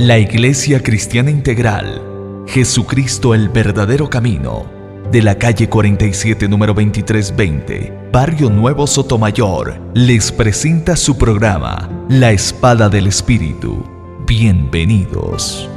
La Iglesia Cristiana Integral, Jesucristo el verdadero camino, de la calle 47 número 2320, Barrio Nuevo Sotomayor, les presenta su programa, La Espada del Espíritu. Bienvenidos.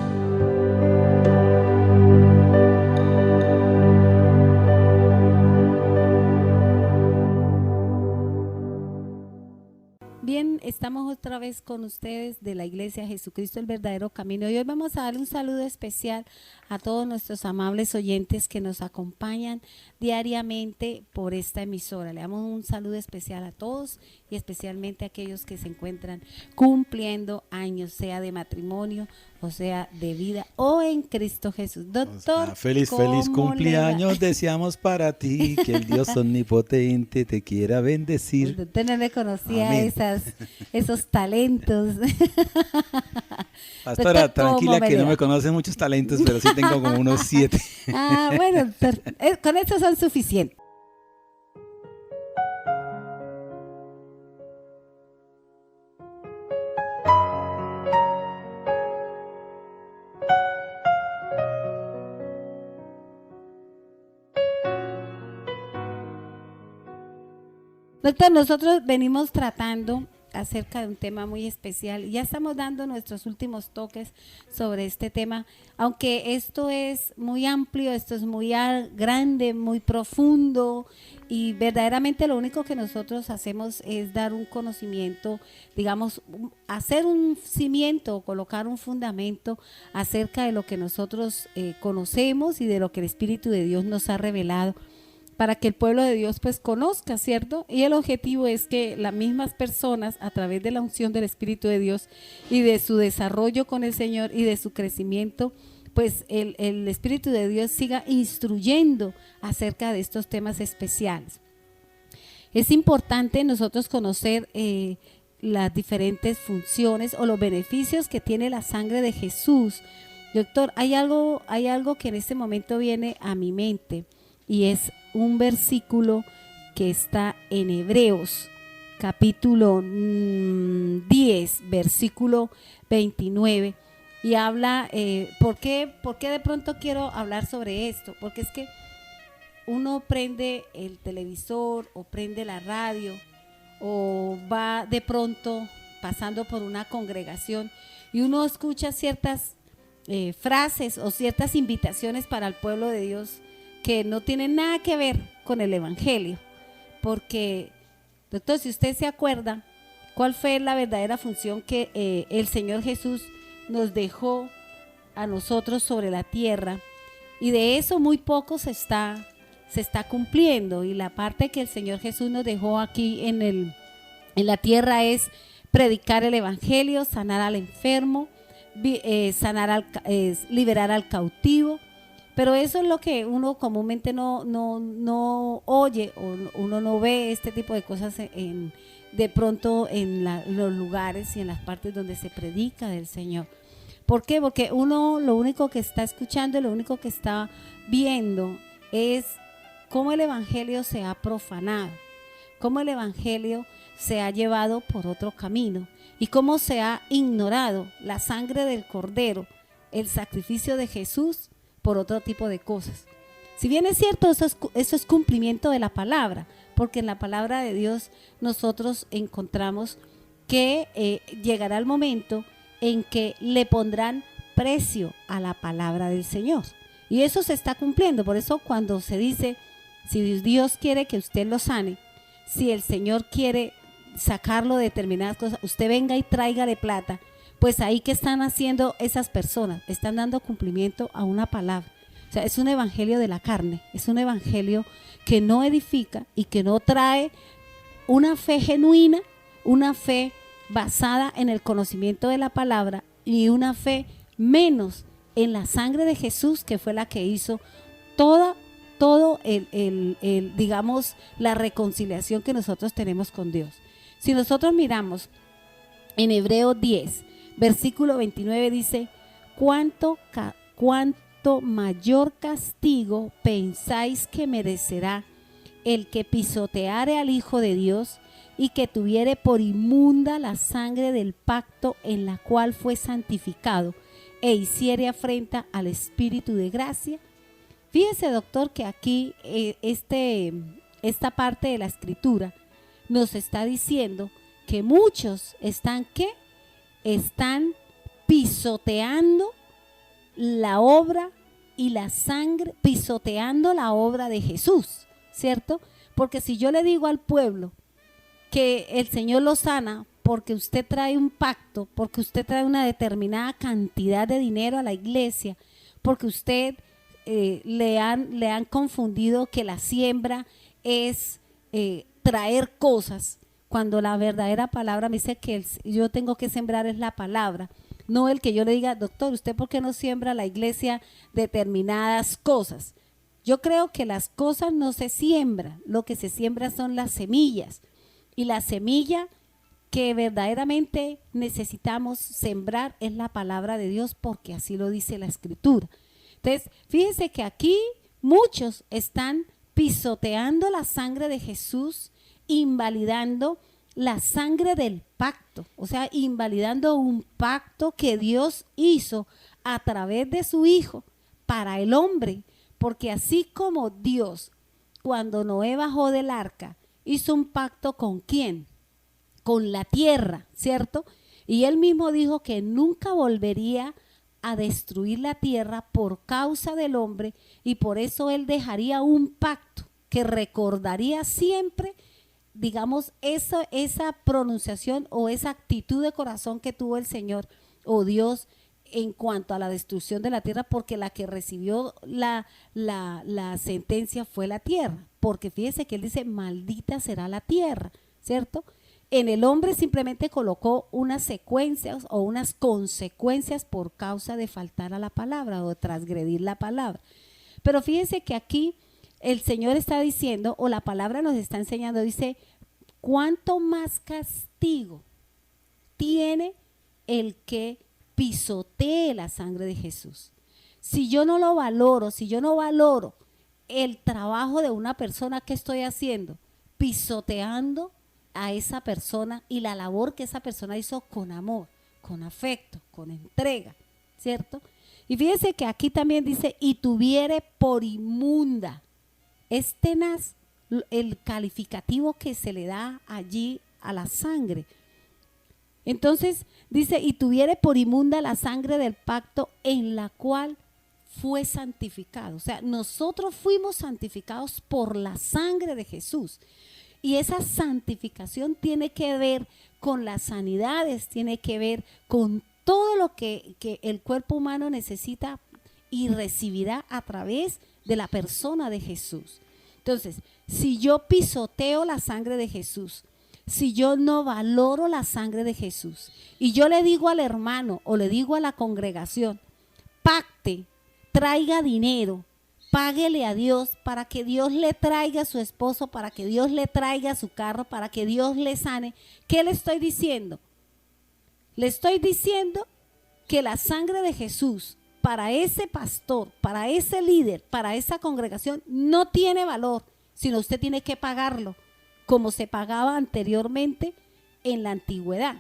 Bien, estamos otra vez con ustedes de la Iglesia Jesucristo el verdadero camino y hoy vamos a darle un saludo especial a todos nuestros amables oyentes que nos acompañan diariamente por esta emisora. Le damos un saludo especial a todos y especialmente a aquellos que se encuentran cumpliendo años, sea de matrimonio o sea de vida o en Cristo Jesús. Doctor, feliz cumpleaños deseamos para ti, que el Dios omnipotente te quiera bendecir. Usted no le conocía esos talentos. Pastora, tranquila que no me conoce muchos talentos, pero sí tengo como unos 7. Bueno, con eso son suficientes. Doctor, nosotros venimos tratando acerca de un tema muy especial. Ya estamos dando nuestros últimos toques sobre este tema, aunque esto es muy amplio, esto es muy grande, muy profundo y verdaderamente lo único que nosotros hacemos es dar un conocimiento, digamos, hacer un cimiento, colocar un fundamento acerca de lo que nosotros conocemos y de lo que el Espíritu de Dios nos ha revelado, para que el pueblo de Dios pues conozca, ¿cierto? Y el objetivo es que las mismas personas, a través de la unción del Espíritu de Dios y de su desarrollo con el Señor y de su crecimiento, pues el Espíritu de Dios siga instruyendo acerca de estos temas especiales. Es importante nosotros conocer las diferentes funciones o los beneficios que tiene la sangre de Jesús. Doctor, hay algo que en este momento viene a mi mente, y es un versículo que está en Hebreos, capítulo 10, versículo 29, y habla, ¿por qué de pronto quiero hablar sobre esto? Porque es que uno prende el televisor o prende la radio o va de pronto pasando por una congregación y uno escucha ciertas frases o ciertas invitaciones para el pueblo de Dios que no tienen nada que ver con el Evangelio, porque, doctor, si usted se acuerda, ¿cuál fue la verdadera función que el Señor Jesús nos dejó a nosotros sobre la tierra? Y de eso muy poco se está cumpliendo, y la parte que el Señor Jesús nos dejó aquí en la tierra es predicar el Evangelio, sanar al enfermo, liberar al cautivo. Pero eso es lo que uno comúnmente no oye, o uno no ve este tipo de cosas de pronto en los lugares y en las partes donde se predica del Señor. ¿Por qué? Porque uno lo único que está escuchando, lo único que está viendo es cómo el Evangelio se ha profanado, cómo el Evangelio se ha llevado por otro camino y cómo se ha ignorado la sangre del Cordero, el sacrificio de Jesús, por otro tipo de cosas. Si bien es cierto, eso es cumplimiento de la palabra, porque en la palabra de Dios nosotros encontramos que llegará el momento en que le pondrán precio a la palabra del Señor. Y eso se está cumpliendo. Por eso cuando se dice, si Dios quiere que usted lo sane, si el Señor quiere sacarlo de determinadas cosas, usted venga y tráigale plata. Pues ahí que están haciendo esas personas, están dando cumplimiento a una palabra. O sea, es un evangelio de la carne, es un evangelio que no edifica y que no trae una fe genuina, una fe basada en el conocimiento de la palabra y una fe menos en la sangre de Jesús, que fue la que hizo todo digamos, la reconciliación que nosotros tenemos con Dios. Si nosotros miramos en Hebreos 10, versículo 29 dice, ¿cuánto mayor castigo pensáis que merecerá el que pisoteare al Hijo de Dios y que tuviere por inmunda la sangre del pacto en la cual fue santificado e hiciere afrenta al Espíritu de gracia. Fíjese, doctor, que aquí esta parte de la escritura nos está diciendo que muchos están pisoteando la obra y la sangre, pisoteando la obra de Jesús, ¿cierto? Porque si yo le digo al pueblo que el Señor lo sana porque usted trae un pacto, porque usted trae una determinada cantidad de dinero a la iglesia, porque usted le han confundido que la siembra es traer cosas, cuando la verdadera palabra me dice que yo tengo que sembrar es la palabra, no el que yo le diga, doctor, ¿usted por qué no siembra a la iglesia determinadas cosas? Yo creo que las cosas no se siembran, lo que se siembra son las semillas, y la semilla que verdaderamente necesitamos sembrar es la palabra de Dios, porque así lo dice la escritura. Entonces, fíjense que aquí muchos están pisoteando la sangre de Jesús, invalidando la sangre del pacto, o sea, invalidando un pacto que Dios hizo a través de su Hijo para el hombre, porque así como Dios, cuando Noé bajó del arca, hizo un pacto ¿con quién? Con la tierra, ¿cierto? Y él mismo dijo que nunca volvería a destruir la tierra por causa del hombre, y por eso él dejaría un pacto que recordaría siempre, digamos, esa pronunciación o esa actitud de corazón que tuvo el Señor o Dios en cuanto a la destrucción de la tierra, porque la que recibió la sentencia fue la tierra, porque fíjese que él dice, maldita será la tierra, ¿cierto? En el hombre simplemente colocó unas secuencias o unas consecuencias por causa de faltar a la palabra o de transgredir la palabra. Pero fíjense que aquí el Señor está diciendo, o la palabra nos está enseñando, dice, ¿cuánto más castigo tiene el que pisotee la sangre de Jesús? Si yo no lo valoro, si yo no valoro el trabajo de una persona que estoy haciendo, pisoteando a esa persona y la labor que esa persona hizo con amor, con afecto, con entrega, ¿cierto? Y fíjense que aquí también dice, y tuviere por inmunda. Es tenaz el calificativo que se le da allí a la sangre. Entonces dice, y tuviere por inmunda la sangre del pacto en la cual fue santificado. O sea, nosotros fuimos santificados por la sangre de Jesús. Y esa santificación tiene que ver con las sanidades, tiene que ver con todo lo que el cuerpo humano necesita y recibirá a través de la persona de Jesús. Entonces, si yo pisoteo la sangre de Jesús, si yo no valoro la sangre de Jesús, y yo le digo al hermano o le digo a la congregación, pacte, traiga dinero, páguele a Dios para que Dios le traiga a su esposo, para que Dios le traiga su carro, para que Dios le sane. ¿Qué le estoy diciendo? Le estoy diciendo que la sangre de Jesús para ese pastor, para ese líder, para esa congregación no tiene valor, sino usted tiene que pagarlo como se pagaba anteriormente en la antigüedad.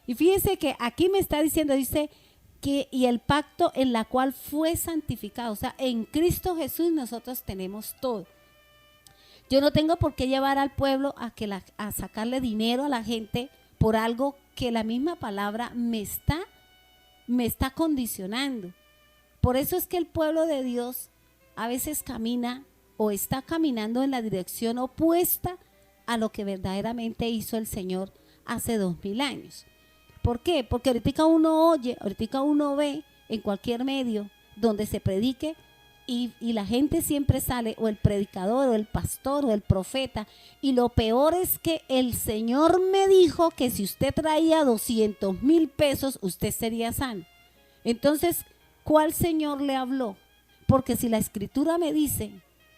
Y fíjese que aquí me está diciendo, dice, que y el pacto en la cual fue santificado, o sea, en Cristo Jesús nosotros tenemos todo. Yo no tengo por qué llevar al pueblo a sacarle dinero a la gente por algo que la misma palabra me está condicionando. Por eso es que el pueblo de Dios a veces camina o está caminando en la dirección opuesta a lo que verdaderamente hizo el Señor hace 2000 años. ¿Por qué? Porque ahorita uno oye, ahorita uno ve en cualquier medio donde se predique y la gente siempre sale, o el predicador, o el pastor, o el profeta, y lo peor es que el Señor me dijo que si usted traía 200,000 pesos, usted sería sano. Entonces, ¿cuál Señor le habló? Porque si la Escritura me dice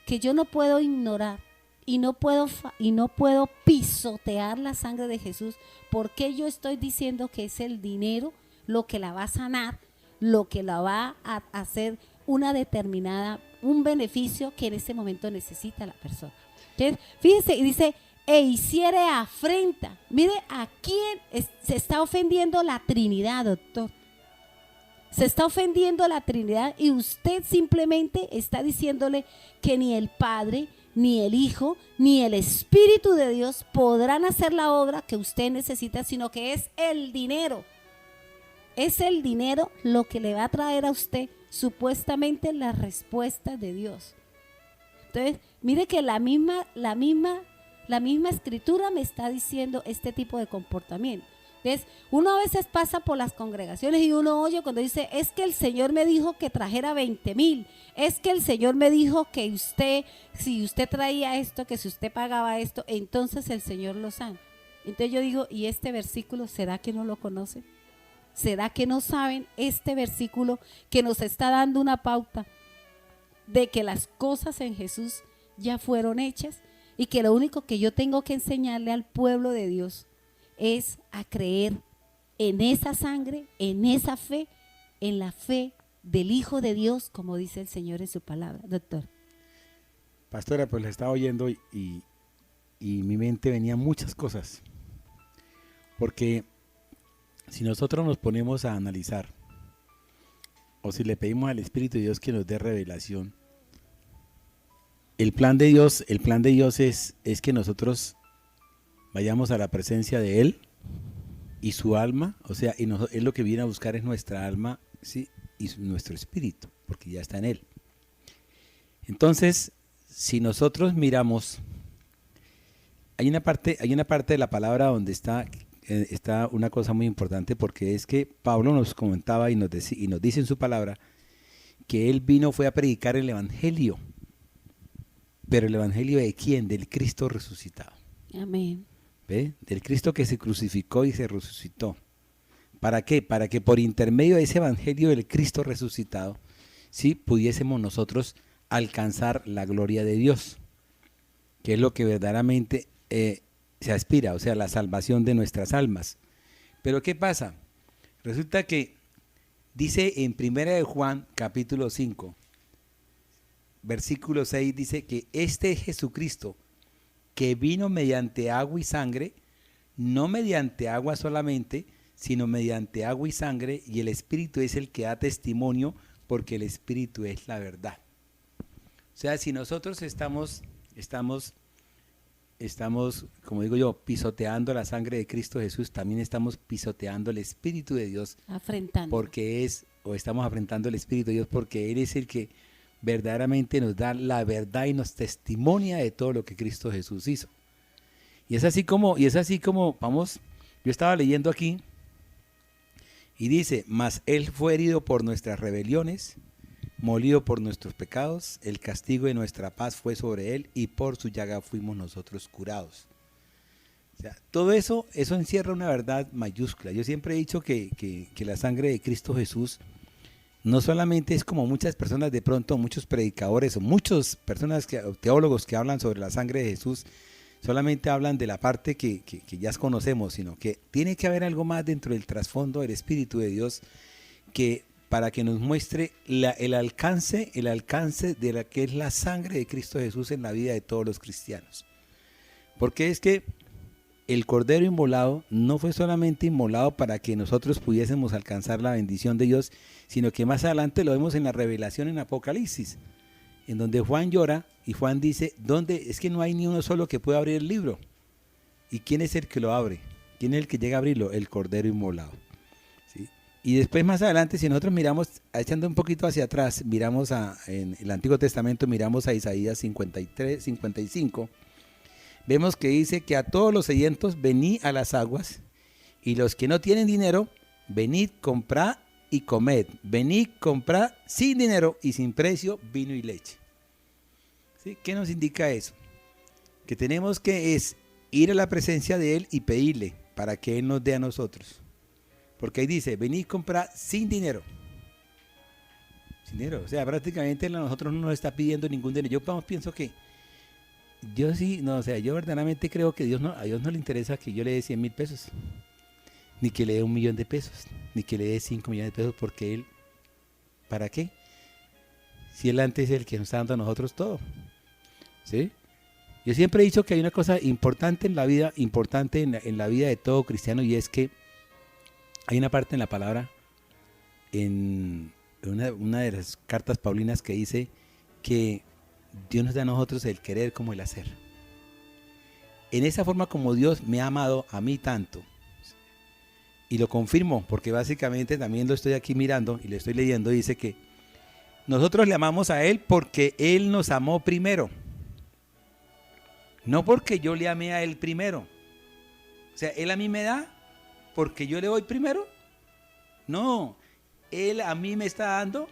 que yo no puedo ignorar y no puedo pisotear la sangre de Jesús, ¿por qué yo estoy diciendo que es el dinero lo que la va a sanar, lo que la va a hacer un beneficio que en ese momento necesita la persona? Entonces, fíjese, y dice, e hiciere afrenta. Mire a quién se está ofendiendo la Trinidad, doctor. Se está ofendiendo a la Trinidad y usted simplemente está diciéndole que ni el Padre, ni el Hijo, ni el Espíritu de Dios podrán hacer la obra que usted necesita, sino que es el dinero. Es el dinero lo que le va a traer a usted supuestamente la respuesta de Dios. Entonces, mire que la misma escritura me está diciendo este tipo de comportamiento. Entonces, uno a veces pasa por las congregaciones y uno oye cuando dice, es que el Señor me dijo que trajera 20,000, es que el Señor me dijo que usted, si usted traía esto, que si usted pagaba esto, entonces el Señor lo sana. Entonces yo digo, ¿y este versículo será que no lo conocen? ¿Será que no saben este versículo que nos está dando una pauta de que las cosas en Jesús ya fueron hechas y que lo único que yo tengo que enseñarle al pueblo de Dios es a creer en esa sangre, en esa fe, en la fe del Hijo de Dios, como dice el Señor en su palabra? Doctor. Pastora, pues la estaba oyendo y mi mente venía muchas cosas. Porque si nosotros nos ponemos a analizar, o si le pedimos al Espíritu de Dios que nos dé revelación, el plan de Dios es que nosotros vayamos a la presencia de Él y su alma, o sea, Él lo que viene a buscar es nuestra alma, ¿sí? Y nuestro espíritu, porque ya está en Él. Entonces, si nosotros miramos, hay una parte de la palabra donde está una cosa muy importante, porque es que Pablo nos comentaba y nos dice en su palabra que Él fue a predicar el Evangelio. Pero el Evangelio ¿de quién? Del Cristo resucitado. Amén. ¿Ve? Del Cristo que se crucificó y se resucitó. ¿Para qué? Para que por intermedio de ese Evangelio del Cristo resucitado, ¿sí?, pudiésemos nosotros alcanzar la gloria de Dios, que es lo que verdaderamente se aspira, o sea, la salvación de nuestras almas. Pero ¿qué pasa? Resulta que dice en 1 de Juan, capítulo 5, versículo 6, dice que este Jesucristo, que vino mediante agua y sangre, no mediante agua solamente, sino mediante agua y sangre, y el Espíritu es el que da testimonio, porque el Espíritu es la verdad. O sea, si nosotros estamos, como digo yo, pisoteando la sangre de Cristo Jesús, también estamos pisoteando el Espíritu de Dios. Afrentando. Estamos afrentando el Espíritu de Dios, porque Él es el que verdaderamente nos da la verdad y nos testimonia de todo lo que Cristo Jesús hizo. Y es así como, vamos, yo estaba leyendo aquí y dice, mas Él fue herido por nuestras rebeliones, molido por nuestros pecados, el castigo de nuestra paz fue sobre Él y por su llaga fuimos nosotros curados. O sea, todo eso encierra una verdad mayúscula. Yo siempre he dicho que la sangre de Cristo Jesús no solamente es como muchas personas de pronto, muchos predicadores o muchas personas, teólogos que hablan sobre la sangre de Jesús, solamente hablan de la parte que ya conocemos, sino que tiene que haber algo más dentro del trasfondo del Espíritu de Dios para que nos muestre el alcance de la que es la sangre de Cristo Jesús en la vida de todos los cristianos. Porque es que el Cordero inmolado no fue solamente inmolado para que nosotros pudiésemos alcanzar la bendición de Dios, sino que más adelante lo vemos en la revelación en Apocalipsis, en donde Juan llora y Juan dice, ¿dónde? Es que no hay ni uno solo que pueda abrir el libro. ¿Y quién es el que lo abre? ¿Quién es el que llega a abrirlo? El Cordero inmolado. ¿Sí? Y después más adelante, si nosotros miramos, echando un poquito hacia atrás, miramos en el Antiguo Testamento, miramos a Isaías 53, 55, vemos que dice que a todos los sedientos venid a las aguas, y los que no tienen dinero, venid, comprad y comed. Venid, comprad sin dinero y sin precio vino y leche. ¿Sí? ¿Qué nos indica eso? Que tenemos que ir a la presencia de Él y pedirle para que Él nos dé a nosotros. Porque ahí dice, venid, comprad sin dinero. Sin dinero, o sea, prácticamente a nosotros no nos está pidiendo ningún dinero. Yo pienso que yo yo verdaderamente creo que a Dios no le interesa que yo le dé 100,000 pesos, ni que le dé 1,000,000 de pesos, ni que le dé 5 millones de pesos, porque Él, ¿para qué? Si Él antes es el que nos está dando a nosotros todo. ¿Sí? Yo siempre he dicho que hay una cosa importante en la vida, en la vida de todo cristiano, y es que hay una parte en la palabra en una de las cartas paulinas que dice que Dios nos da a nosotros el querer como el hacer. En esa forma como Dios me ha amado a mí tanto, y lo confirmo porque básicamente también lo estoy aquí mirando y le estoy leyendo, dice que nosotros le amamos a Él porque Él nos amó primero, no porque yo le amé a Él primero. O sea, Él a mí me da porque yo le doy primero. No, Él a mí me está dando,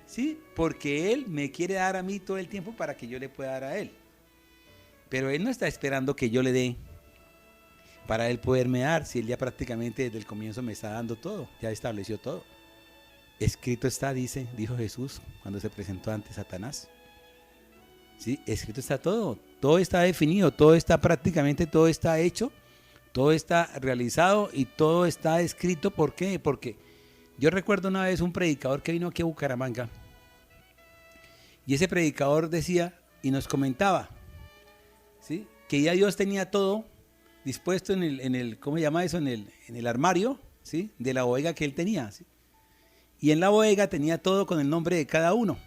¿sí? Porque Él me quiere dar a mí todo el tiempo para que yo le pueda dar a Él. Pero Él no está esperando que yo le dé para Él poderme dar, si Él ya prácticamente desde el comienzo me está dando todo, ya estableció todo. Escrito está, dijo Jesús cuando se presentó ante Satanás. ¿Sí? Escrito está todo, todo está definido, todo está prácticamente, todo está hecho, todo está realizado y todo está escrito. ¿Por qué? Porque yo recuerdo una vez un predicador que vino aquí a Bucaramanga y ese predicador decía y nos comentaba, ¿sí?, que ya Dios tenía todo dispuesto en el ¿cómo se llama eso? En el armario, ¿sí?, de la bodega que él tenía, ¿sí? Y en la bodega tenía todo con el nombre de cada uno.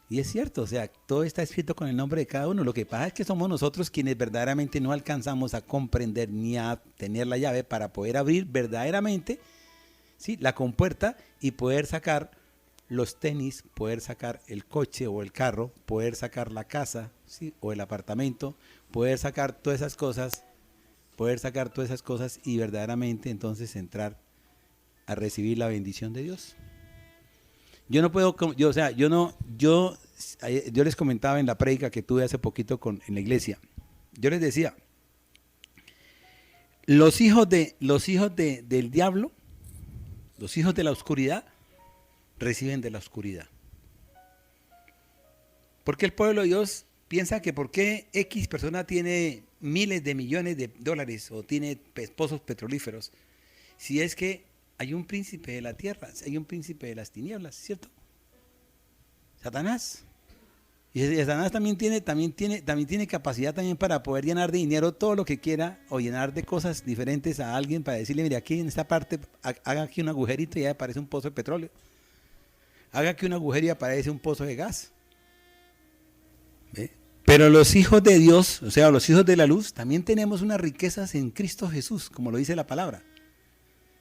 Y es cierto, o sea, todo está escrito con el nombre de cada uno. Lo que pasa es que somos nosotros quienes verdaderamente no alcanzamos a comprender ni a tener la llave para poder abrir verdaderamente, ¿sí?, la compuerta y poder sacar los tenis, poder sacar el coche o el carro, poder sacar la casa, ¿sí?, o el apartamento, poder sacar todas esas cosas, y verdaderamente entonces entrar a recibir la bendición de Dios. Yo no puedo, yo les comentaba en la prédica que tuve hace poquito en la iglesia, yo les decía, los hijos del diablo, los hijos de la oscuridad, reciben de la oscuridad. Porque el pueblo de Dios piensa que por qué X persona tiene miles de millones de dólares o tiene pozos petrolíferos, si es que hay un príncipe de la tierra, hay un príncipe de las tinieblas, ¿cierto? Satanás. Y Satanás también tiene capacidad también para poder llenar de dinero todo lo que quiera o llenar de cosas diferentes a alguien para decirle, mire, aquí en esta parte haga aquí un agujerito y ya aparece un pozo de petróleo. Haga aquí un agujero y aparece un pozo de gas. ¿Ve? Pero los hijos de Dios, o sea, los hijos de la luz, también tenemos unas riquezas en Cristo Jesús, como lo dice la palabra.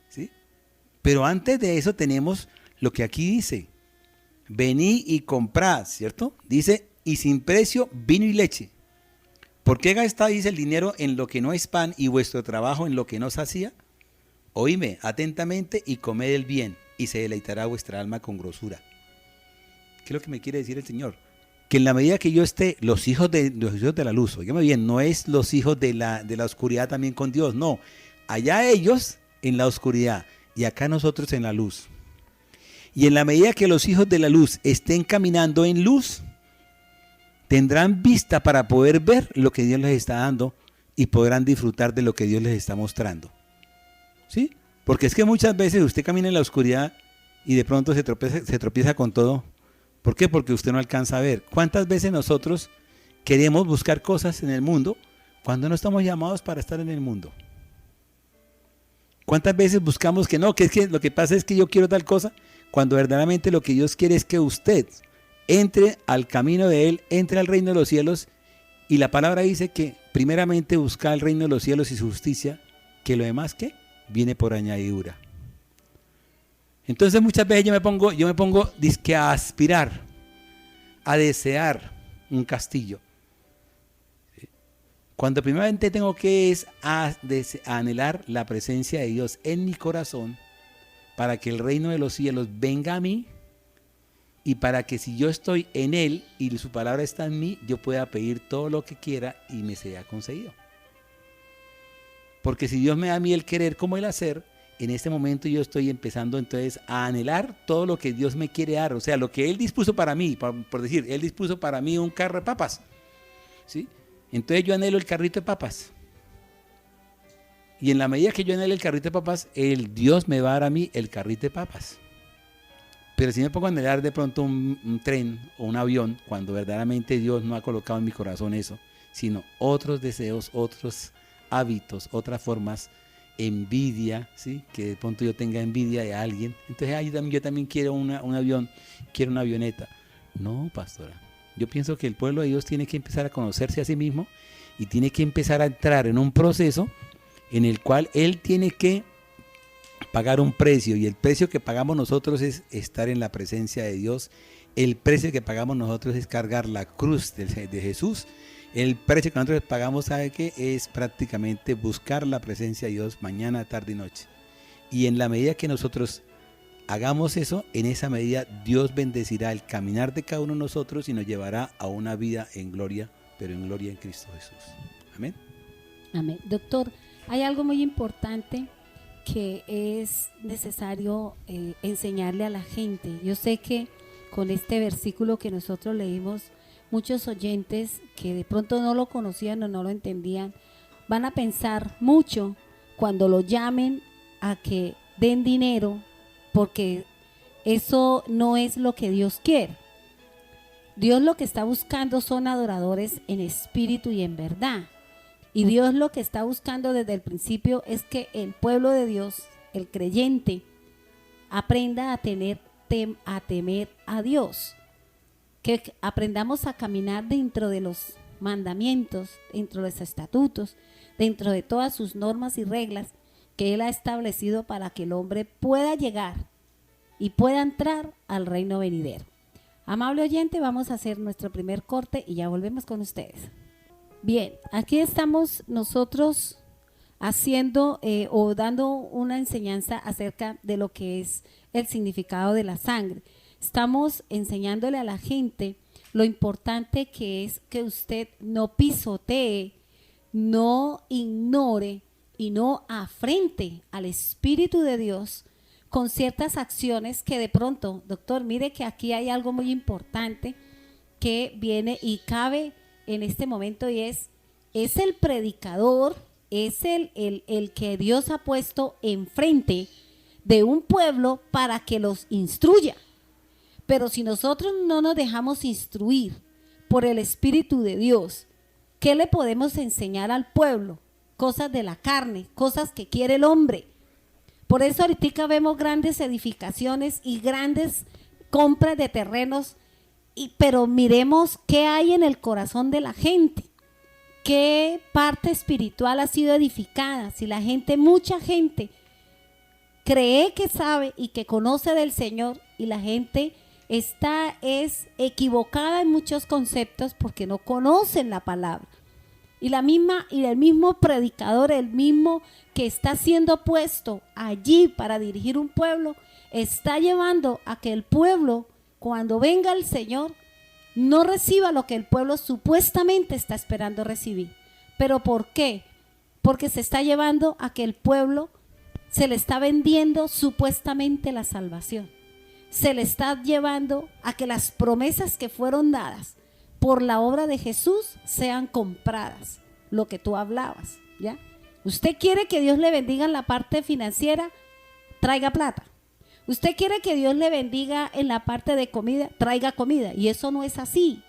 ¿Sí? Pero antes de eso tenemos lo que aquí dice, vení y comprad, ¿cierto? Dice, y sin precio vino y leche. ¿Por qué gastáis el dinero en lo que no es pan y vuestro trabajo en lo que no sacía? Oíme atentamente y comed el bien, y se deleitará vuestra alma con grosura. ¿Qué es lo que me quiere decir el Señor? Que en la medida que yo esté, los hijos de la luz, oígame bien, no es los hijos de la oscuridad también con Dios, no. Allá ellos en la oscuridad y acá nosotros en la luz. Y en la medida que los hijos de la luz estén caminando en luz, tendrán vista para poder ver lo que Dios les está dando y podrán disfrutar de lo que Dios les está mostrando. ¿Sí? Porque es que muchas veces usted camina en la oscuridad y de pronto se tropieza con todo. ¿Por qué? Porque usted no alcanza a ver. ¿Cuántas veces nosotros queremos buscar cosas en el mundo cuando no estamos llamados para estar en el mundo? ¿Cuántas veces buscamos que no, que es que lo que pasa es que yo quiero tal cosa, cuando verdaderamente lo que Dios quiere es que usted entre al camino de Él, entre al reino de los cielos, y la palabra dice que primeramente busca el reino de los cielos y su justicia, que lo demás ¿qué? Viene por añadidura. Entonces muchas veces yo me pongo dizque a aspirar, a desear un castillo. ¿Sí? Cuando primeramente tengo que a anhelar la presencia de Dios en mi corazón, para que el reino de los cielos venga a mí, y para que si yo estoy en Él y su palabra está en mí, yo pueda pedir todo lo que quiera y me sea concedido. Porque si Dios me da a mí el querer como el hacer, en este momento yo estoy empezando entonces a anhelar todo lo que Dios me quiere dar. O sea, lo que Él dispuso para mí, por decir, Él dispuso para mí un carro de papas, ¿sí? Entonces yo anhelo el carrito de papas. Y en la medida que yo anhelo el carrito de papas, Dios me va a dar a mí el carrito de papas. Pero si me pongo a anhelar de pronto un tren o un avión, cuando verdaderamente Dios no ha colocado en mi corazón eso, sino otros deseos, otros hábitos, otras formas, envidia, ¿sí? Que de pronto yo tenga envidia de alguien. Entonces, yo también quiero un avión, quiero una avioneta. No, pastora. Yo pienso que el pueblo de Dios tiene que empezar a conocerse a sí mismo y tiene que empezar a entrar en un proceso en el cual él tiene que pagar un precio, y el precio que pagamos nosotros es estar en la presencia de Dios. El precio que pagamos nosotros es cargar la cruz de Jesús. El precio que nosotros pagamos, ¿sabe qué? Es prácticamente buscar la presencia de Dios mañana, tarde y noche. Y en la medida que nosotros hagamos eso, en esa medida Dios bendecirá el caminar de cada uno de nosotros y nos llevará a una vida en gloria, pero en gloria en Cristo Jesús. Amén. Amén. Doctor, hay algo muy importante que es necesario enseñarle a la gente. Yo sé que con este versículo que nosotros leímos, muchos oyentes que de pronto no lo conocían o no lo entendían, van a pensar mucho cuando lo llamen a que den dinero, porque eso no es lo que Dios quiere. Dios lo que está buscando son adoradores en espíritu y en verdad. Y Dios lo que está buscando desde el principio es que el pueblo de Dios, el creyente, aprenda a temer a Dios. Que aprendamos a caminar dentro de los mandamientos, dentro de los estatutos, dentro de todas sus normas y reglas que Él ha establecido para que el hombre pueda llegar y pueda entrar al reino venidero. Amable oyente, vamos a hacer nuestro primer corte y ya volvemos con ustedes. Bien, aquí estamos nosotros haciendo o dando una enseñanza acerca de lo que es el significado de la sangre. Estamos enseñándole a la gente lo importante que es que usted no pisotee, no ignore y no afrente al Espíritu de Dios con ciertas acciones que de pronto, doctor, mire que aquí hay algo muy importante que viene y cabe en este momento, y es el predicador, es el que Dios ha puesto enfrente de un pueblo para que los instruya. Pero si nosotros no nos dejamos instruir por el Espíritu de Dios, ¿qué le podemos enseñar al pueblo? Cosas de la carne, cosas que quiere el hombre. Por eso ahorita vemos grandes edificaciones y grandes compras de terrenos, pero miremos qué hay en el corazón de la gente, qué parte espiritual ha sido edificada. Si la gente, mucha gente cree que sabe y que conoce del Señor, y la gente es equivocada en muchos conceptos porque no conocen la palabra. Y el mismo predicador, el mismo que está siendo puesto allí para dirigir un pueblo, está llevando a que el pueblo, cuando venga el Señor, no reciba lo que el pueblo supuestamente está esperando recibir. ¿Pero por qué? Porque se está llevando a que el pueblo se le está vendiendo supuestamente la salvación. Se le está llevando a que las promesas que fueron dadas por la obra de Jesús sean compradas, lo que tú hablabas, ¿ya? Usted quiere que Dios le bendiga en la parte financiera, traiga plata. Usted quiere que Dios le bendiga en la parte de comida, traiga comida. Y eso no es así,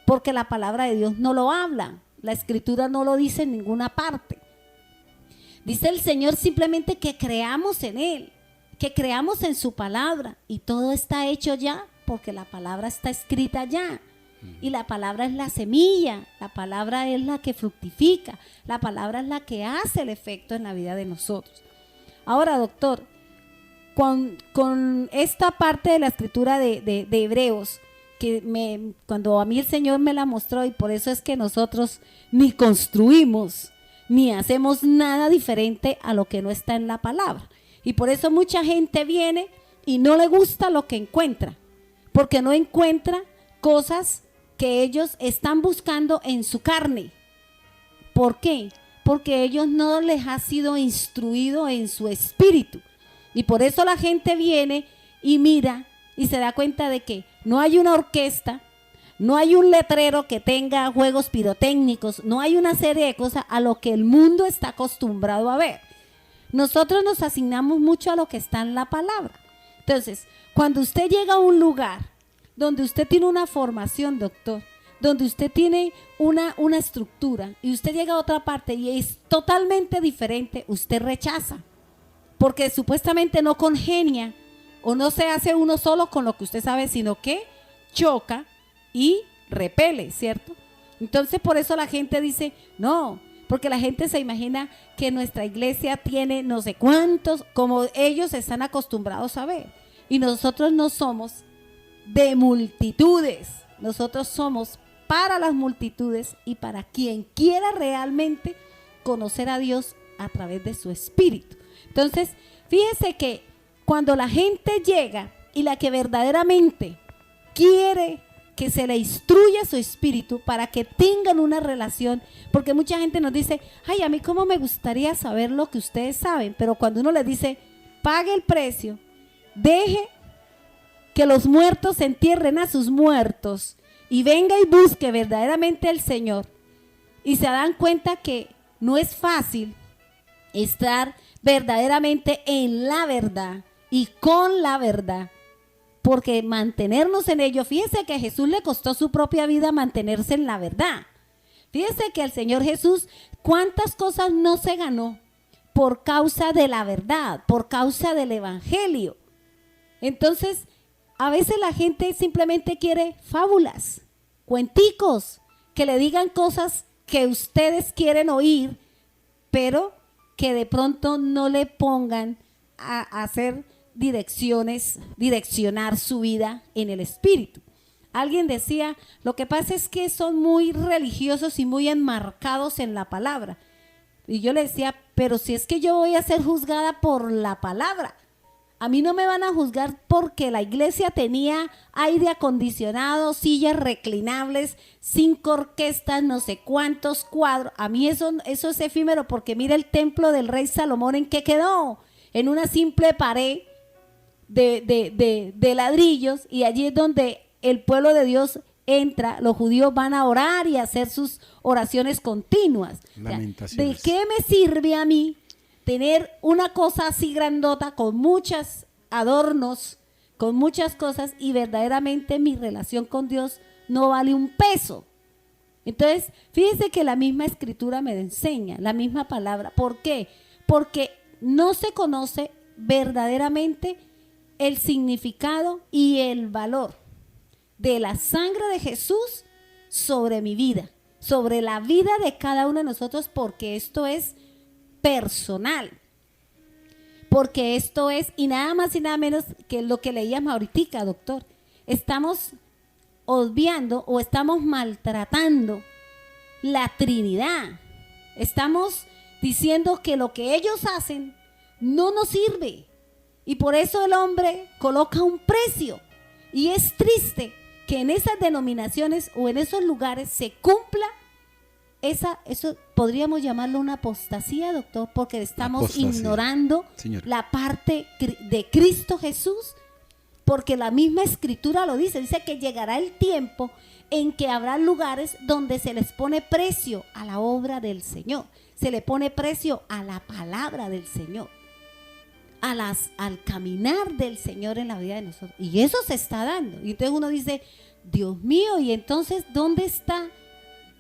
porque la palabra de Dios no lo habla, la Escritura no lo dice en ninguna parte. Dice el Señor simplemente que creamos en Él, que creamos en su palabra, y todo está hecho ya, porque la palabra está escrita ya. Y la palabra es la semilla, la palabra es la que fructifica, la palabra es la que hace el efecto en la vida de nosotros. Ahora, doctor, con esta parte de la escritura de Hebreos, cuando a mí el Señor me la mostró, y por eso es que nosotros ni construimos, ni hacemos nada diferente a lo que no está en la palabra. Y por eso mucha gente viene y no le gusta lo que encuentra, porque no encuentra cosas que ellos están buscando en su carne. ¿Por qué? Porque ellos no les ha sido instruido en su espíritu. Y por eso la gente viene y mira y se da cuenta de que no hay una orquesta, no hay un letrero que tenga juegos pirotécnicos, no hay una serie de cosas a lo que el mundo está acostumbrado a ver. Nosotros nos asignamos mucho a lo que está en la palabra. Entonces, cuando usted llega a un lugar donde usted tiene una formación, doctor, donde usted tiene una estructura y usted llega a otra parte y es totalmente diferente, usted rechaza, porque supuestamente no congenia o no se hace uno solo con lo que usted sabe, sino que choca y repele, ¿cierto? Entonces por eso la gente dice, no, porque la gente se imagina que nuestra iglesia tiene no sé cuántos, como ellos están acostumbrados a ver, y nosotros no somos de multitudes, nosotros somos para las multitudes y para quien quiera realmente conocer a Dios a través de su espíritu. Entonces, fíjense que cuando la gente llega y la que verdaderamente quiere que se le instruya su espíritu para que tengan una relación, porque mucha gente nos dice, ay, a mí cómo me gustaría saber lo que ustedes saben, pero cuando uno les dice, pague el precio, deje que los muertos entierren a sus muertos y venga y busque verdaderamente al Señor, y se dan cuenta que no es fácil estar verdaderamente en la verdad y con la verdad, porque mantenernos en ello, fíjese que a Jesús le costó su propia vida mantenerse en la verdad. Fíjese que el Señor Jesús, cuántas cosas no se ganó por causa de la verdad, por causa del evangelio. Entonces, a veces la gente simplemente quiere fábulas, cuenticos, que le digan cosas que ustedes quieren oír, pero que de pronto no le pongan a hacer direccionar su vida en el espíritu. Alguien decía, lo que pasa es que son muy religiosos y muy enmarcados en la palabra. Y yo le decía, pero si es que yo voy a ser juzgada por la palabra, a mí no me van a juzgar porque la iglesia tenía aire acondicionado, sillas reclinables, 5 orquestas, no sé cuántos cuadros. A mí eso es efímero, porque mira el templo del rey Salomón en qué quedó, en una simple pared de ladrillos, y allí es donde el pueblo de Dios entra, los judíos van a orar y a hacer sus oraciones continuas. Lamentaciones. ¿De qué me sirve a mí tener una cosa así grandota con muchos adornos, con muchas cosas, y verdaderamente mi relación con Dios no vale un peso? Entonces, fíjense que la misma escritura me enseña, la misma palabra. ¿Por qué? Porque no se conoce verdaderamente el significado y el valor de la sangre de Jesús sobre mi vida, sobre la vida de cada uno de nosotros, porque esto es personal, porque esto es, y nada más y nada menos que lo que leíamos ahorita, doctor, estamos obviando o estamos maltratando la Trinidad, estamos diciendo que lo que ellos hacen no nos sirve, y por eso el hombre coloca un precio, y es triste que en esas denominaciones o en esos lugares se cumpla eso podríamos llamarlo una apostasía, doctor, porque estamos Apostasía, ignorando señor, la parte de Cristo Jesús, porque la misma escritura lo dice que llegará el tiempo en que habrá lugares donde se les pone precio a la obra del Señor, se le pone precio a la palabra del Señor, al caminar del Señor en la vida de nosotros, y eso se está dando. Y entonces uno dice, Dios mío, y entonces ¿dónde están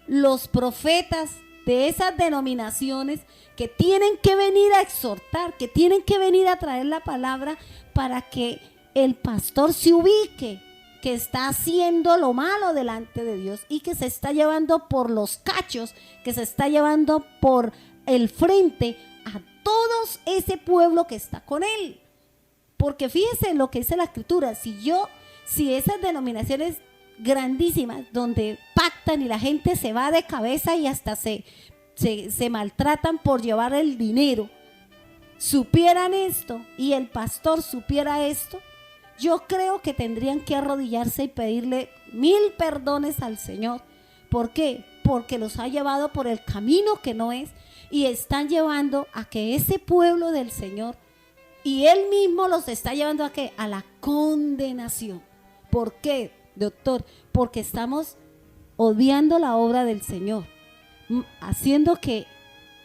los profetas de esas denominaciones que tienen que venir a exhortar, que tienen que venir a traer la palabra para que el pastor se ubique, que está haciendo lo malo delante de Dios y que se está llevando por los cachos, que se está llevando por el frente a todos ese pueblo que está con él? Porque fíjese en lo que dice la escritura, si esas denominaciones grandísimas donde pactan y la gente se va de cabeza y hasta se maltratan por llevar el dinero, supieran esto y el pastor supiera esto, yo creo que tendrían que arrodillarse y pedirle 1000 perdones al Señor. ¿Por qué? Porque los ha llevado por el camino que no es, y están llevando a que ese pueblo del Señor, y Él mismo los está llevando a ¿qué? A la condenación. ¿Por qué, doctor? Porque estamos odiando la obra del Señor, haciendo que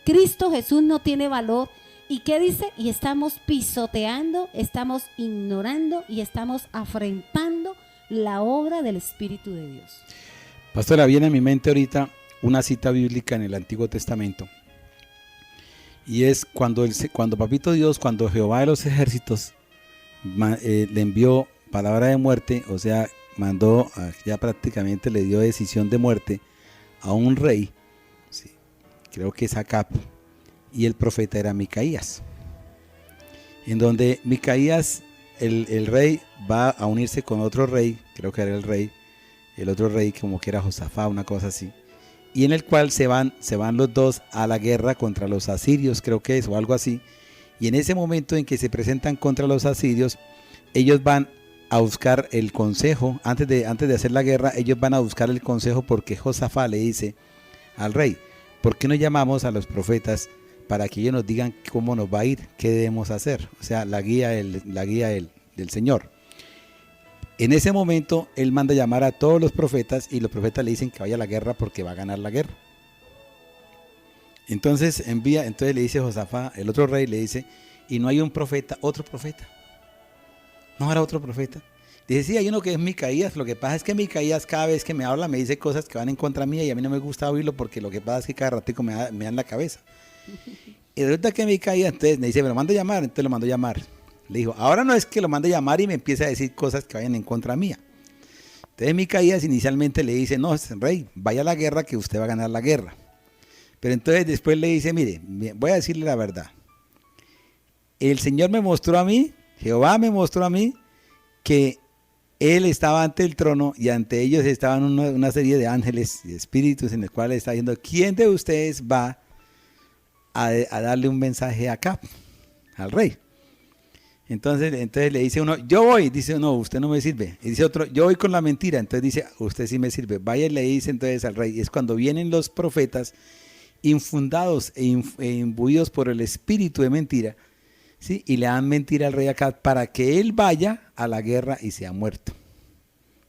Cristo Jesús no tiene valor. ¿Y qué dice? Y estamos pisoteando, estamos ignorando y estamos afrentando la obra del Espíritu de Dios. Pastora, viene a mi mente ahorita una cita bíblica en el Antiguo Testamento. Y es cuando Papito Dios, cuando Jehová de los ejércitos le envió palabra de muerte, o sea, mandó, ya prácticamente le dio decisión de muerte a un rey, sí, creo que es Acab, y el profeta era Micaías. En donde Micaías, el rey, va a unirse con otro rey, creo que era el otro rey como que era Josafá, una cosa así, y en el cual se van los dos a la guerra contra los asirios, creo que es, o algo así. Y en ese momento en que se presentan contra los asirios, ellos van a buscar el consejo, antes de hacer la guerra, ellos van a buscar el consejo porque Josafá le dice al rey, ¿por qué no llamamos a los profetas para que ellos nos digan cómo nos va a ir, qué debemos hacer? O sea, la guía del Señor. En ese momento, él manda llamar a todos los profetas y los profetas le dicen que vaya a la guerra porque va a ganar la guerra. Entonces le dice Josafá, el otro rey, le dice, ¿y no hay un profeta, otro profeta? ¿No habrá otro profeta? Dice, sí, hay uno que es Micaías. Lo que pasa es que Micaías cada vez que me habla me dice cosas que van en contra mía y a mí no me gusta oírlo porque lo que pasa es que cada ratico me dan la cabeza. Y resulta que Micaías entonces me dice, me lo mando a llamar, entonces lo mando a llamar. Le dijo, ahora no es que lo mande a llamar y me empiece a decir cosas que vayan en contra mía. Entonces Micaías inicialmente le dice, no, rey, vaya a la guerra que usted va a ganar la guerra. Pero entonces después le dice, mire, voy a decirle la verdad. El Señor me mostró a mí, Jehová me mostró a mí, que Él estaba ante el trono y ante ellos estaban una serie de ángeles y espíritus en los cuales está diciendo, ¿quién de ustedes va a darle un mensaje acá al rey? Entonces le dice uno, yo voy. Dice, no, usted no me sirve. Y dice otro, yo voy con la mentira. Entonces dice, usted sí me sirve. Vaya y le dice entonces al rey. Y es cuando vienen los profetas infundados e imbuidos por el espíritu de mentira, ¿sí? Y le dan mentira al rey Acab para que él vaya a la guerra y sea muerto.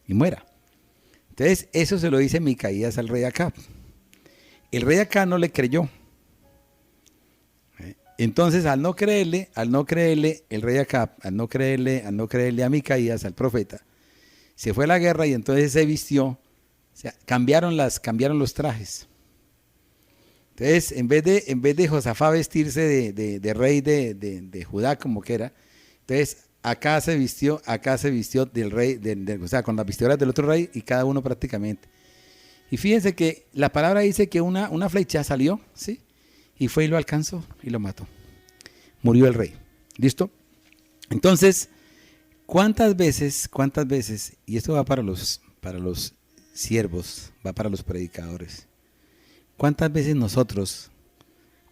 Y muera. Entonces eso se lo dice Micaías al rey Acab. El rey Acab no le creyó. Entonces, al no creerle, el rey Acab, al no creerle a Micaías, al profeta, se fue a la guerra y entonces se vistió, o sea, cambiaron los trajes. Entonces, en vez de Josafá vestirse de rey de Judá, como que era, entonces acá se vistió del rey, o sea, con las vestiduras del otro rey y cada uno prácticamente. Y fíjense que la palabra dice que una flecha salió, ¿sí? Y fue y lo alcanzó y lo mató. Murió el rey. ¿Listo? Entonces, ¿cuántas veces, y esto va para los siervos, va para los predicadores, cuántas veces nosotros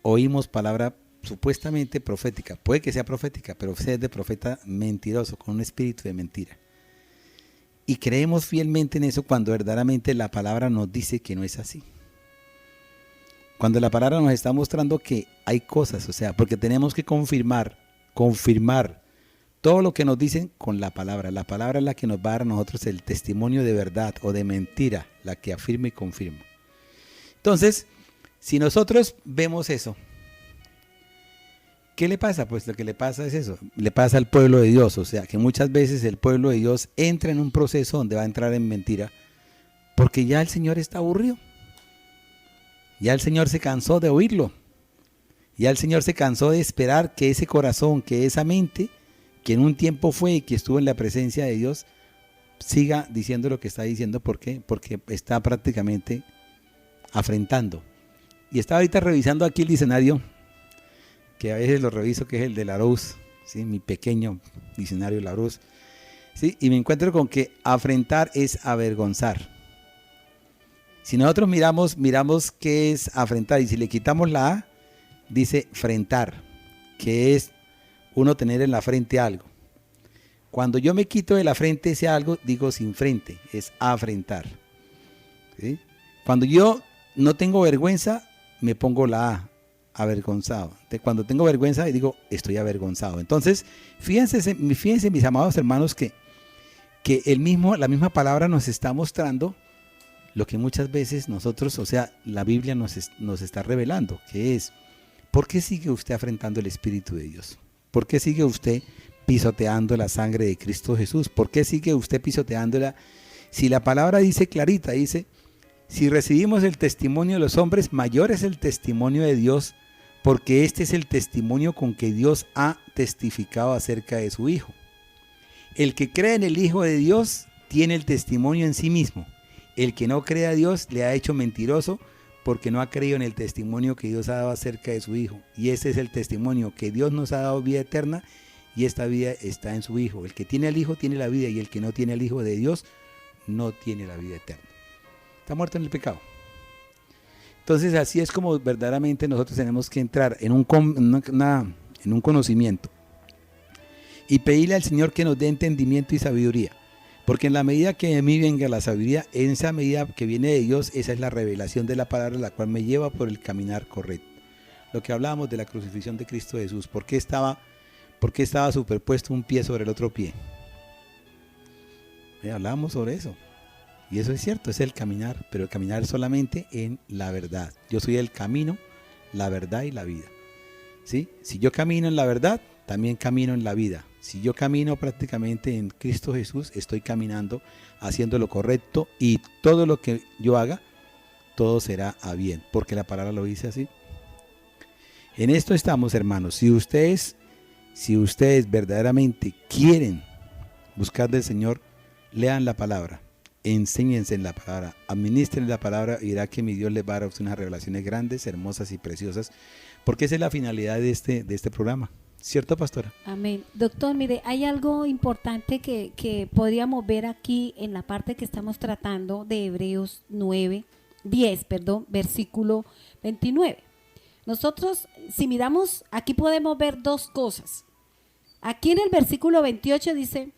oímos palabra supuestamente profética? Puede que sea profética, pero sea de profeta mentiroso, con un espíritu de mentira. Y creemos fielmente en eso cuando verdaderamente la palabra nos dice que no es así. Cuando la palabra nos está mostrando que hay cosas, o sea, porque tenemos que confirmar todo lo que nos dicen con la palabra. La palabra es la que nos va a dar a nosotros el testimonio de verdad o de mentira, la que afirma y confirma. Entonces, si nosotros vemos eso, ¿qué le pasa? Pues lo que le pasa es eso, le pasa al pueblo de Dios, o sea, que muchas veces el pueblo de Dios entra en un proceso donde va a entrar en mentira, porque ya el Señor está aburrido. Ya el Señor se cansó de oírlo. Ya el Señor se cansó de esperar que ese corazón, que esa mente, que en un tiempo fue y que estuvo en la presencia de Dios, siga diciendo lo que está diciendo. ¿Por qué? Porque está prácticamente afrentando. Y estaba ahorita revisando aquí el diccionario, que a veces lo reviso, que es el de Larousse, ¿sí? Mi pequeño diccionario Larousse, ¿sí? Y me encuentro con que afrentar es avergonzar. Si nosotros miramos qué es afrentar, y si le quitamos la A, dice frentar, que es uno tener en la frente algo. Cuando yo me quito de la frente ese algo, digo sin frente, es afrentar. ¿Sí? Cuando yo no tengo vergüenza, me pongo la A, avergonzado. Cuando tengo vergüenza, digo estoy avergonzado. Entonces, fíjense mis amados hermanos, que la misma palabra nos está mostrando lo que muchas veces nosotros, o sea, la Biblia nos está revelando, que es, ¿por qué sigue usted afrentando el Espíritu de Dios? ¿Por qué sigue usted pisoteando la sangre de Cristo Jesús? ¿Por qué sigue usted pisoteándola? Si la palabra dice clarita, dice, Si recibimos el testimonio de los hombres, mayor es el testimonio de Dios, porque este es el testimonio con que Dios ha testificado acerca de su Hijo. El que cree en el Hijo de Dios tiene el testimonio en sí mismo. El que no cree a Dios le ha hecho mentiroso, porque no ha creído en el testimonio que Dios ha dado acerca de su Hijo. Y ese es el testimonio, que Dios nos ha dado vida eterna, y esta vida está en su Hijo. El que tiene al Hijo tiene la vida, y el que no tiene al Hijo de Dios no tiene la vida eterna. Está muerto en el pecado. Entonces así es como verdaderamente nosotros tenemos que entrar en un conocimiento y pedirle al Señor que nos dé entendimiento y sabiduría. Porque en la medida que de mí venga la sabiduría, en esa medida que viene de Dios, esa es la revelación de la palabra, la cual me lleva por el caminar correcto. Lo que hablábamos de la crucifixión de Cristo Jesús, ¿por qué estaba superpuesto un pie sobre el otro pie? Hablábamos sobre eso. Y eso es cierto, es el caminar, pero el caminar solamente en la verdad. Yo soy el camino, la verdad y la vida. ¿Sí? Si yo camino en la verdad, también camino en la vida. Si yo camino prácticamente en Cristo Jesús, estoy caminando, haciendo lo correcto, y todo lo que yo haga, todo será a bien, porque la palabra lo dice así. En esto estamos, hermanos. Si ustedes verdaderamente quieren buscar del Señor, lean la palabra, enséñense en la palabra, administren la palabra, y verá que mi Dios les va a dar unas revelaciones grandes, hermosas y preciosas, porque esa es la finalidad de este programa. ¿Cierto, pastora? Amén. Doctor, mire, hay algo importante que podríamos ver aquí en la parte que estamos tratando de Hebreos 10, versículo 29. Nosotros, si miramos, aquí podemos ver dos cosas. Aquí en el versículo 28 dice: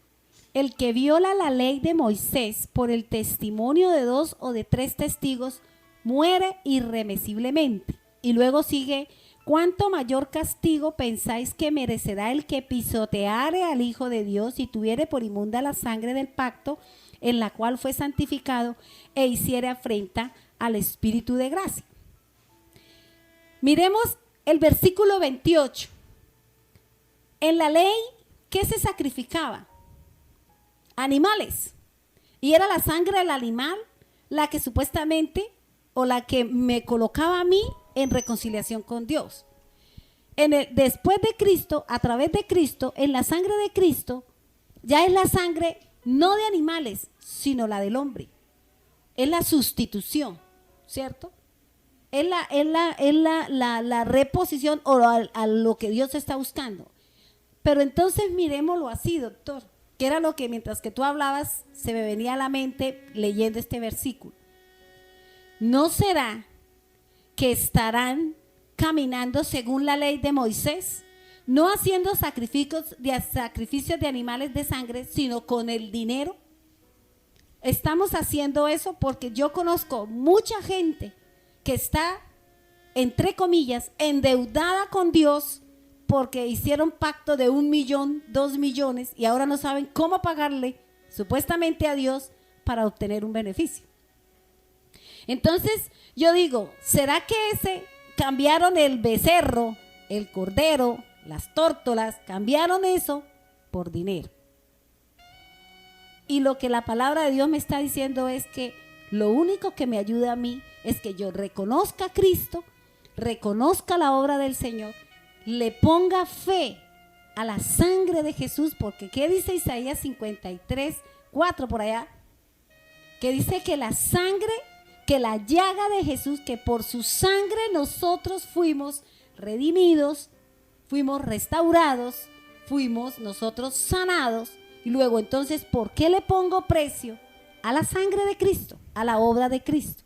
el que viola la ley de Moisés por el testimonio de 2 o de 3 testigos muere irremisiblemente. Y luego sigue: ¿cuánto mayor castigo pensáis que merecerá el que pisoteare al Hijo de Dios y tuviere por inmunda la sangre del pacto en la cual fue santificado e hiciere afrenta al Espíritu de gracia? Miremos el versículo 28. En la ley, ¿qué se sacrificaba? Animales. Y era la sangre del animal la que supuestamente, o la que me colocaba a mí en reconciliación con Dios. Después de Cristo, a través de Cristo, en la sangre de Cristo, ya es la sangre no de animales, sino la del hombre. Es la sustitución, ¿cierto? Es la reposición o a lo que Dios está buscando. Pero entonces miremoslo así, doctor, que era lo que mientras que tú hablabas se me venía a la mente leyendo este versículo. ¿No será que estarán caminando según la ley de Moisés, no haciendo sacrificios de animales de sangre, sino con el dinero? Estamos haciendo eso porque yo conozco mucha gente que está, entre comillas, endeudada con Dios porque hicieron pacto de 1 millón, 2 millones y ahora no saben cómo pagarle supuestamente a Dios para obtener un beneficio. Entonces yo digo, ¿será que cambiaron el becerro, el cordero, las tórtolas, cambiaron eso por dinero? Y lo que la palabra de Dios me está diciendo es que lo único que me ayuda a mí es que yo reconozca a Cristo, reconozca la obra del Señor, le ponga fe a la sangre de Jesús, porque ¿qué dice Isaías 53:4 por allá? Que dice que la sangre, que la llaga de Jesús, que por su sangre nosotros fuimos redimidos, fuimos restaurados, fuimos nosotros sanados. Y luego entonces, ¿por qué le pongo precio a la sangre de Cristo, a la obra de Cristo?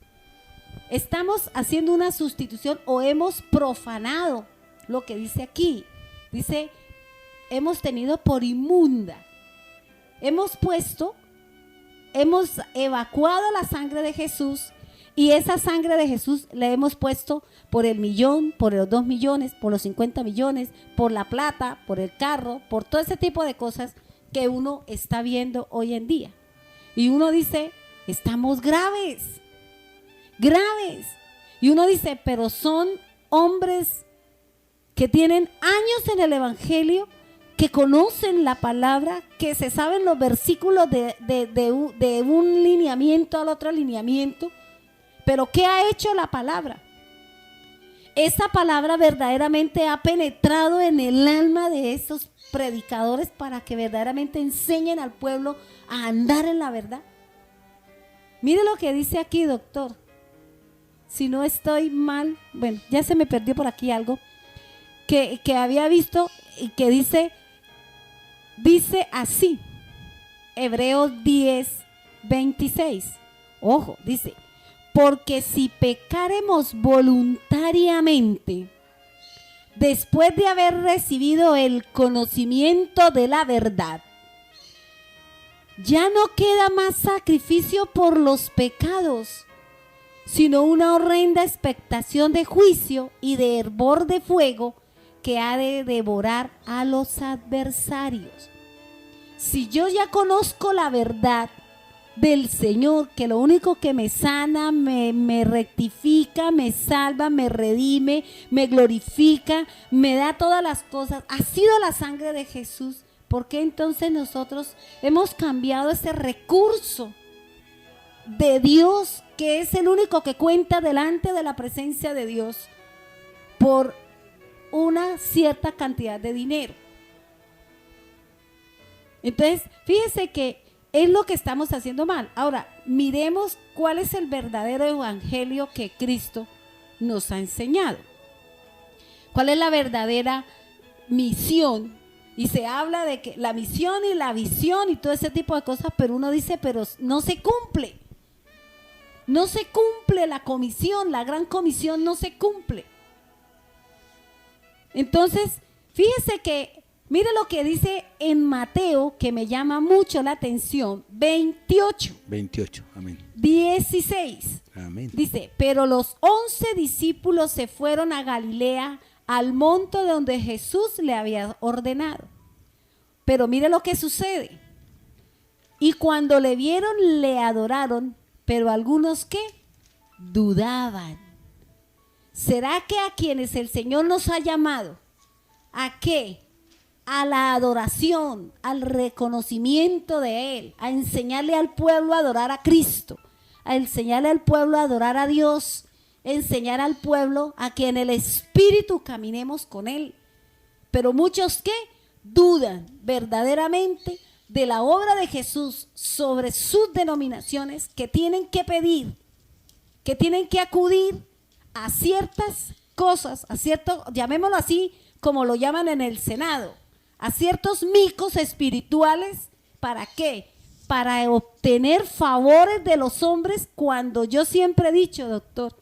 Estamos haciendo una sustitución o hemos profanado lo que dice aquí. Dice, hemos tenido por inmunda. Hemos evacuado la sangre de Jesús y esa sangre de Jesús la hemos puesto por el millón, por los 2 millones, por los 50 millones, por la plata, por el carro, por todo ese tipo de cosas que uno está viendo hoy en día. Y uno dice, estamos graves. Y uno dice, pero son hombres que tienen años en el Evangelio, que conocen la palabra, que se saben los versículos de un lineamiento al otro lineamiento, Pero ¿qué ha hecho la palabra? Esa palabra verdaderamente ha penetrado en el alma de esos predicadores para que verdaderamente enseñen al pueblo a andar en la verdad. Mire lo que dice aquí, doctor. Si no estoy mal, bueno, ya se me perdió por aquí algo que había visto y que dice así, Hebreos 10:26. Ojo, dice, porque si pecaremos voluntariamente, después de haber recibido el conocimiento de la verdad, ya no queda más sacrificio por los pecados, sino una horrenda expectación de juicio y de hervor de fuego que ha de devorar a los adversarios. Si yo ya conozco la verdad del Señor, que lo único que me sana, me rectifica, me salva, me redime, me glorifica, me da todas las cosas, ha sido la sangre de Jesús, ¿por qué entonces nosotros hemos cambiado ese recurso de Dios, que es el único que cuenta delante de la presencia de Dios, por una cierta cantidad de dinero? Entonces, fíjese que es lo que estamos haciendo mal. Ahora, miremos cuál es el verdadero evangelio que Cristo nos ha enseñado. ¿Cuál es la verdadera misión? Y se habla de que la misión y la visión y todo ese tipo de cosas, pero uno dice, pero no se cumple. No se cumple la comisión, la gran comisión no se cumple. Entonces, fíjese que, mire lo que dice en Mateo, que me llama mucho la atención, 28, amén. 16. Amén. Dice, pero los 11 discípulos se fueron a Galilea, al monte donde Jesús le había ordenado. Pero mire lo que sucede. Y cuando le vieron, le adoraron, pero algunos, ¿qué? Dudaban. ¿Será que a quienes el Señor nos ha llamado? ¿A qué? A la adoración, al reconocimiento de Él, a enseñarle al pueblo a adorar a Cristo, a enseñarle al pueblo a adorar a Dios, enseñar al pueblo a que en el Espíritu caminemos con Él. Pero muchos, ¿qué? Dudan verdaderamente de la obra de Jesús sobre sus denominaciones, que tienen que pedir, que tienen que acudir a ciertas cosas, a ciertos, llamémoslo así, como lo llaman en el Senado, a ciertos micos espirituales. ¿Para qué? Para obtener favores de los hombres, cuando yo siempre he dicho, doctor,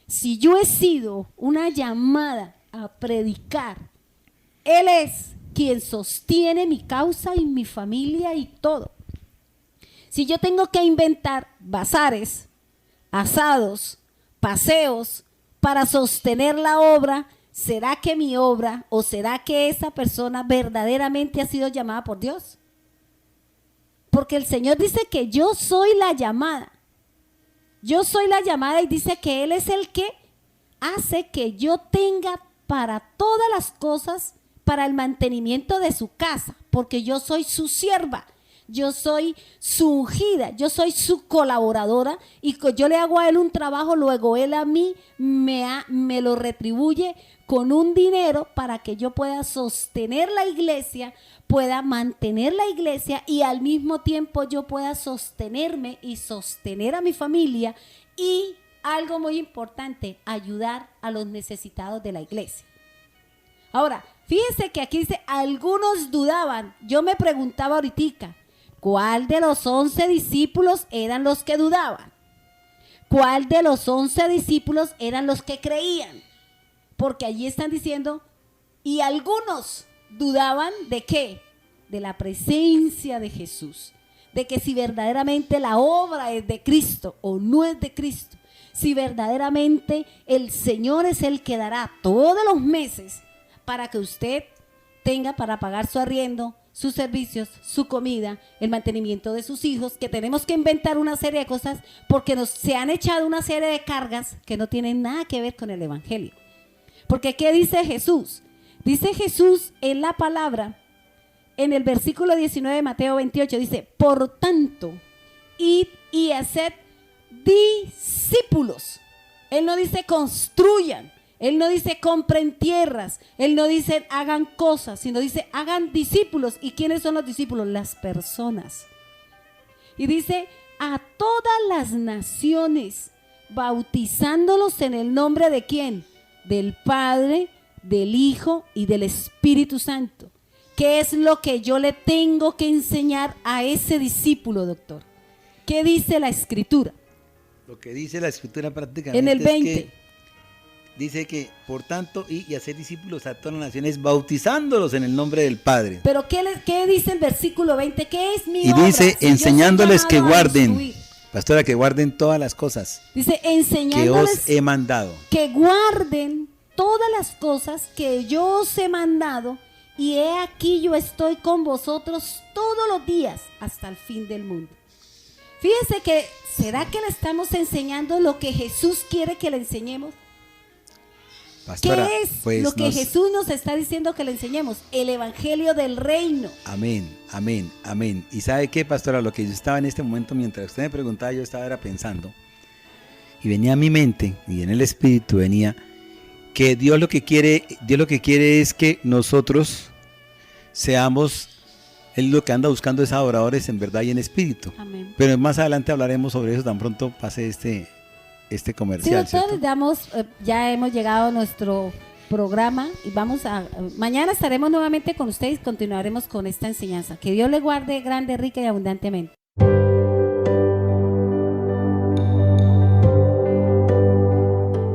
si yo he sido una llamada a predicar, Él es quien sostiene mi causa y mi familia y todo. Si yo tengo que inventar bazares, asados, paseos para sostener la obra, ¿será que mi obra o será que esa persona verdaderamente ha sido llamada por Dios? Porque el Señor dice que yo soy la llamada. Yo soy la llamada, y dice que Él es el que hace que yo tenga para todas las cosas, para el mantenimiento de su casa, porque yo soy su sierva, yo soy su ungida, yo soy su colaboradora, y yo le hago a Él un trabajo, luego Él a mí me lo retribuye con un dinero para que yo pueda sostener la iglesia, pueda mantener la iglesia, y al mismo tiempo yo pueda sostenerme y sostener a mi familia, y algo muy importante, ayudar a los necesitados de la iglesia. Ahora, fíjense que aquí dice, algunos dudaban. Yo me preguntaba ahorita, ¿cuál de los 11 discípulos eran los que dudaban? ¿Cuál de los 11 discípulos eran los que creían? Porque allí están diciendo, y algunos dudaban ¿de qué? De la presencia de Jesús, de que si verdaderamente la obra es de Cristo o no es de Cristo, si verdaderamente el Señor es el que dará todos los meses para que usted tenga para pagar su arriendo, sus servicios, su comida, el mantenimiento de sus hijos, que tenemos que inventar una serie de cosas porque se han echado una serie de cargas que no tienen nada que ver con el evangelio. Porque ¿qué dice Jesús? Dice Jesús en la palabra, en el versículo 19 de Mateo 28, dice, por tanto, id y haced discípulos. Él no dice construyan, Él no dice compren tierras, Él no dice hagan cosas, sino dice hagan discípulos. ¿Y quiénes son los discípulos? Las personas. Y dice a todas las naciones, bautizándolos en el nombre de ¿quién? Del Padre, del Hijo y del Espíritu Santo. ¿Qué es lo que yo le tengo que enseñar a ese discípulo, doctor? ¿Qué dice la Escritura? Lo que dice la Escritura prácticamente En el 20. es que dice que, por tanto, y hacer discípulos a todas las naciones, bautizándolos en el nombre del Padre. Pero ¿qué dice el versículo 20? ¿Qué es mi Y obra? dice, Si yo soy enseñándoles que llamado a guarden, instruir. pastora, que guarden todas las cosas Dice, que enseñándoles os he mandado. que guarden todas las cosas que yo os he mandado, y he aquí yo estoy con vosotros todos los días hasta el fin del mundo. Fíjense que, ¿será que le estamos enseñando lo que Jesús quiere que le enseñemos? Pastora, ¿Qué es pues lo que Jesús nos está diciendo que le enseñemos? El evangelio del reino. Amén, amén, amén. ¿Y sabe qué, pastora? Lo que yo estaba en este momento, mientras usted me preguntaba, yo estaba era pensando, y venía a mi mente, y en el espíritu venía, que Dios lo que quiere es que nosotros seamos, Él lo que anda buscando es adoradores en verdad y en espíritu. Amén. Pero más adelante hablaremos sobre eso, tan pronto pase este Sí, comercial, doctor, ¿cierto? ya hemos llegado a nuestro programa y mañana estaremos nuevamente con ustedes y continuaremos con esta enseñanza. Que Dios le guarde grande, rica y abundantemente.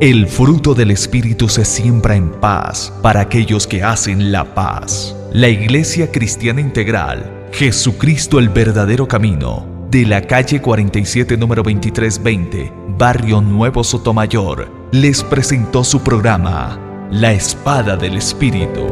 El fruto del Espíritu se siembra en paz para aquellos que hacen la paz. La Iglesia Cristiana Integral, Jesucristo el verdadero camino, de la calle 47 número 2320, Barrio Nuevo Sotomayor, les presentó su programa, La Espada del Espíritu.